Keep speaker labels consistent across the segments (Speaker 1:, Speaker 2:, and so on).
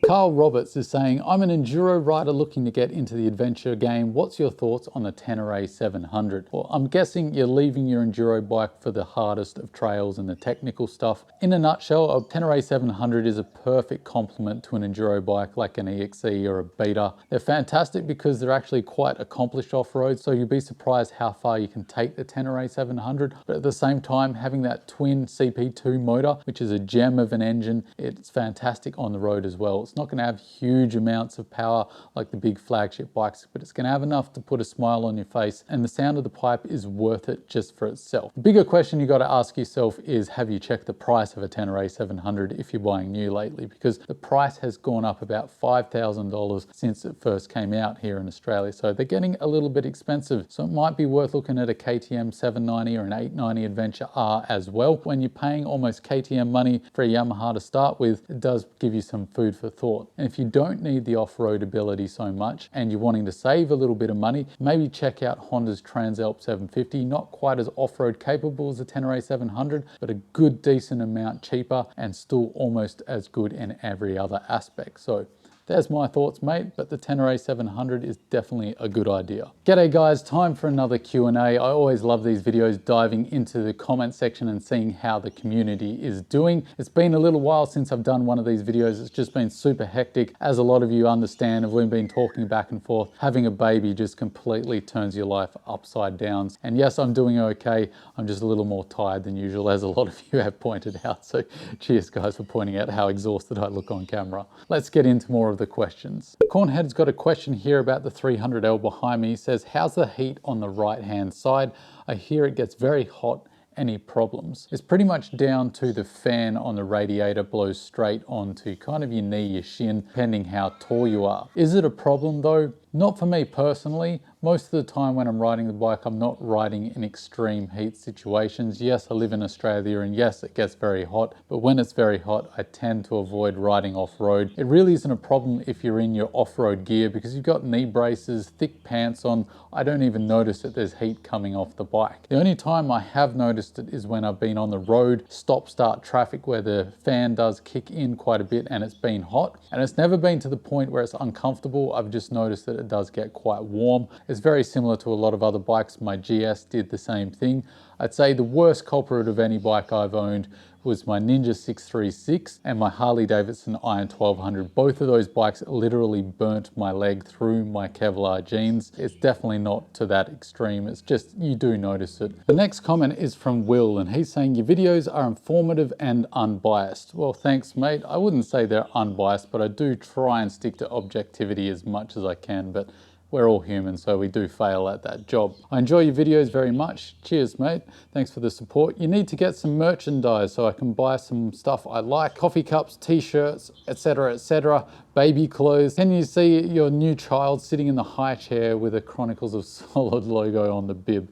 Speaker 1: Carl Roberts is saying, I'm an enduro rider looking to get into the adventure game. What's your thoughts on the Tenere 700? Well, I'm guessing you're leaving your enduro bike for the hardest of trails and the technical stuff. In a nutshell, a Tenere 700 is a perfect complement to an enduro bike like an EXE or a Beta. They're fantastic because they're actually quite accomplished off-road, so you'll be surprised how far you can take the Tenere 700. But at the same time, having that twin CP2 motor, which is a gem of an engine, it's fantastic on the road as well. It's not going to have huge amounts of power like the big flagship bikes, but it's going to have enough to put a smile on your face, and the sound of the pipe is worth it just for itself. The bigger question you got to ask yourself is, have you checked the price of a Tenere 700 if you're buying new lately? Because the price has gone up about $5,000 since it first came out here in Australia, so they're getting a little bit expensive. So it might be worth looking at a KTM 790 or an 890 Adventure R as well. When you're paying almost KTM money for a Yamaha to start with, it does give you some food for thought. And if you don't need the off-road ability so much and you're wanting to save a little bit of money, maybe check out Honda's Transalp 750. Not quite as off-road capable as the Tenere 700, but a good decent amount cheaper and still almost as good in every other aspect. So there's my thoughts, mate, but the Tenere 700 is definitely a good idea. G'day guys, time for another Q&A. I always love these videos, diving into the comment section and seeing how the community is doing. It's been a little while since I've done one of these videos. It's just been super hectic. As a lot of you understand, and we've been talking back and forth, having a baby just completely turns your life upside down. And yes, I'm doing okay. I'm just a little more tired than usual, as a lot of you have pointed out. So cheers guys for pointing out how exhausted I look on camera. Let's get into more of the questions. Cornhead's got a question here about the 300L behind me. He says, how's the heat on the right hand side? I hear it gets very hot. Any problems? It's pretty much down to the fan on the radiator blows straight onto kind of your knee, your shin, depending how tall you are. Is it a problem though? Not for me personally. Most of the time when I'm riding the bike, I'm not riding in extreme heat situations. Yes, I live in Australia and yes, it gets very hot, but when it's very hot, I tend to avoid riding off-road. It really isn't a problem if you're in your off-road gear because you've got knee braces, thick pants on. I don't even notice that there's heat coming off the bike. The only time I have noticed it is when I've been on the road, stop-start traffic, where the fan does kick in quite a bit and it's been hot. And it's never been to the point where it's uncomfortable. I've just noticed that it does get quite warm. It's very similar to a lot of other bikes. My GS did the same thing. I'd say the worst culprit of any bike I've owned was my Ninja 636 and my Harley Davidson Iron 1200. Both of those bikes literally burnt my leg through my Kevlar jeans. It's definitely not to that extreme. It's just, you do notice it. The next comment is from Will, and he's saying, your videos are informative and unbiased. Well, thanks, mate. I wouldn't say they're unbiased, but I do try and stick to objectivity as much as I can, but we're all human, so we do fail at that job. I enjoy your videos very much. Cheers, mate. Thanks for the support. You need to get some merchandise so I can buy some stuff I like. Coffee cups, t-shirts, etc., etc. Baby clothes. Can you see your new child sitting in the high chair with a Chronicles of Solid logo on the bib?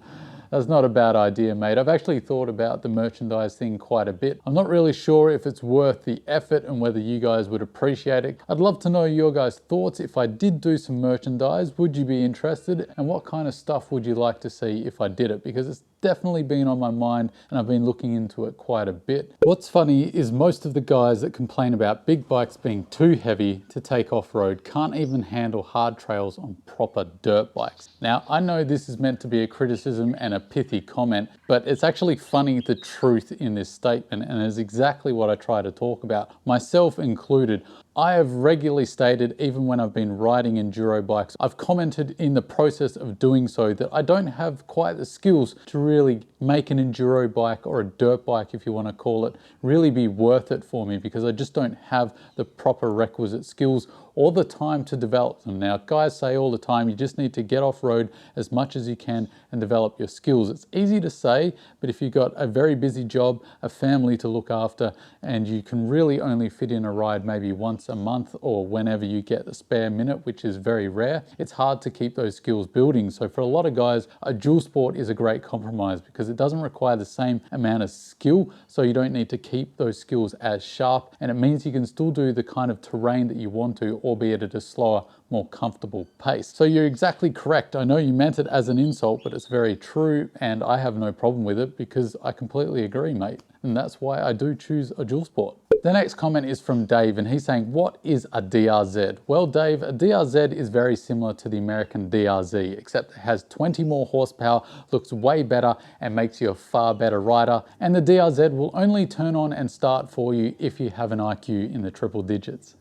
Speaker 1: That's not a bad idea, mate. I've actually thought about the merchandise thing quite a bit. I'm not really sure if it's worth the effort and whether you guys would appreciate it. I'd love to know your guys' thoughts. If I did do some merchandise, would you be interested? And what kind of stuff would you like to see if I did it? Because it's definitely been on my mind and I've been looking into it quite a bit. What's funny is most of the guys that complain about big bikes being too heavy to take off-road can't even handle hard trails on proper dirt bikes. Now, I know this is meant to be a criticism and a pithy comment, but it's actually funny the truth in this statement, and it's exactly what I try to talk about, myself included. I have regularly stated, even when I've been riding enduro bikes, I've commented in the process of doing so that I don't have quite the skills to really make an enduro bike, or a dirt bike if you want to call it, really be worth it for me, because I just don't have the proper requisite skills or the time to develop them. Now, guys say all the time, you just need to get off-road as much as you can and develop your skills. It's easy to say, but if you've got a very busy job, a family to look after, and you can really only fit in a ride maybe once a month or whenever you get the spare minute, which is very rare, it's hard to keep those skills building. So for a lot of guys, a dual sport is a great compromise because it doesn't require the same amount of skill, so you don't need to keep those skills as sharp, and it means you can still do the kind of terrain that you want to albeit at a slower, more comfortable pace. So you're exactly correct. I know you meant it as an insult, but it's very true, and I have no problem with it because I completely agree, mate. And that's why I do choose a dual sport. The next comment is from Dave, and he's saying, what is a DRZ? Well, Dave, a DRZ is very similar to the American DRZ, except it has 20 more horsepower, looks way better, and makes you a far better rider. And the DRZ will only turn on and start for you if you have an IQ in the triple digits.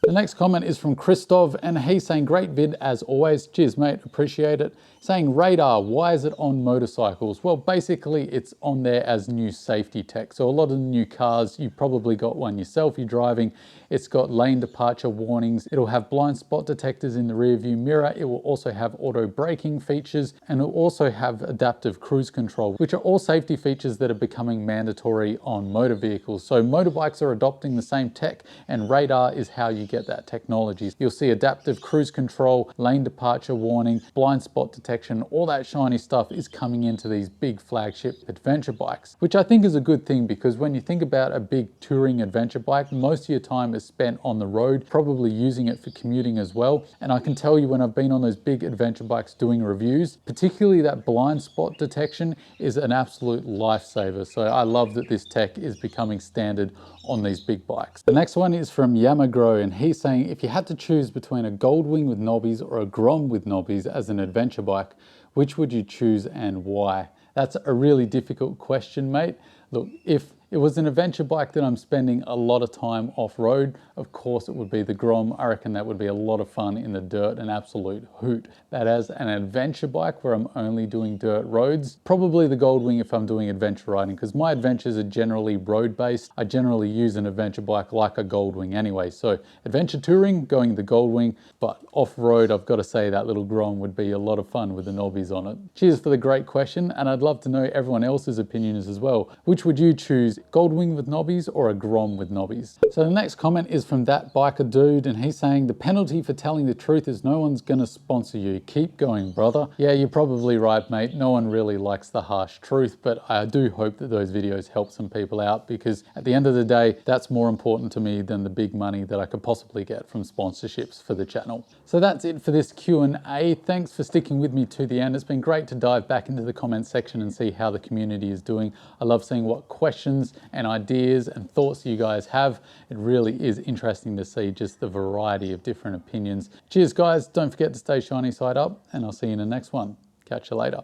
Speaker 1: The next comment is from Christoph, and he's saying, great vid as always. Cheers, mate, appreciate it. Saying, radar, why is it on motorcycles? Well, basically it's on there as new safety tech. So a lot of the new cars, you probably got one yourself, you're driving, it's got lane departure warnings. It'll have blind spot detectors in the rear view mirror. It will also have auto braking features, and it'll also have adaptive cruise control, which are all safety features that are becoming mandatory on motor vehicles. So motorbikes are adopting the same tech, and radar is how you get that technology. You'll see adaptive cruise control, lane departure warning, blind spot detection, all that shiny stuff is coming into these big flagship adventure bikes, which I think is a good thing, because when you think about a big touring adventure bike, most of your time is spent on the road, probably using it for commuting as well. And I can tell you, when I've been on those big adventure bikes doing reviews, particularly that blind spot detection is an absolute lifesaver. So I love that this tech is becoming standard on these big bikes. The next one is from Yamaha, and he's saying, if you had to choose between a Goldwing with knobbies or a Grom with knobbies as an adventure bike, which would you choose and why? That's a really difficult question, mate. Look, if it was an adventure bike that I'm spending a lot of time off-road, of course it would be the Grom. I reckon that would be a lot of fun in the dirt, an absolute hoot. But as an adventure bike where I'm only doing dirt roads, probably the Goldwing if I'm doing adventure riding, because my adventures are generally road-based. I generally use an adventure bike like a Goldwing anyway. So adventure touring, going the Goldwing, but off-road, I've got to say that little Grom would be a lot of fun with the knobbies on it. Cheers for the great question, and I'd love to know everyone else's opinions as well. Which would you choose? Goldwing with knobbies or a Grom with knobbies? So the next comment is from That Biker Dude, and he's saying, the penalty for telling the truth is no one's gonna sponsor you. Keep going, brother. Yeah, you're probably right, mate. No one really likes the harsh truth, but I do hope that those videos help some people out, because at the end of the day, that's more important to me than the big money that I could possibly get from sponsorships for the channel. So that's it for this Q&A. Thanks for sticking with me to the end. It's been great to dive back into the comment section and see how the community is doing. I love seeing what questions and ideas and thoughts you guys have. It really is interesting to see just the variety of different opinions. Cheers, guys. Don't forget to stay shiny side up, and I'll see you in the next one. Catch you later.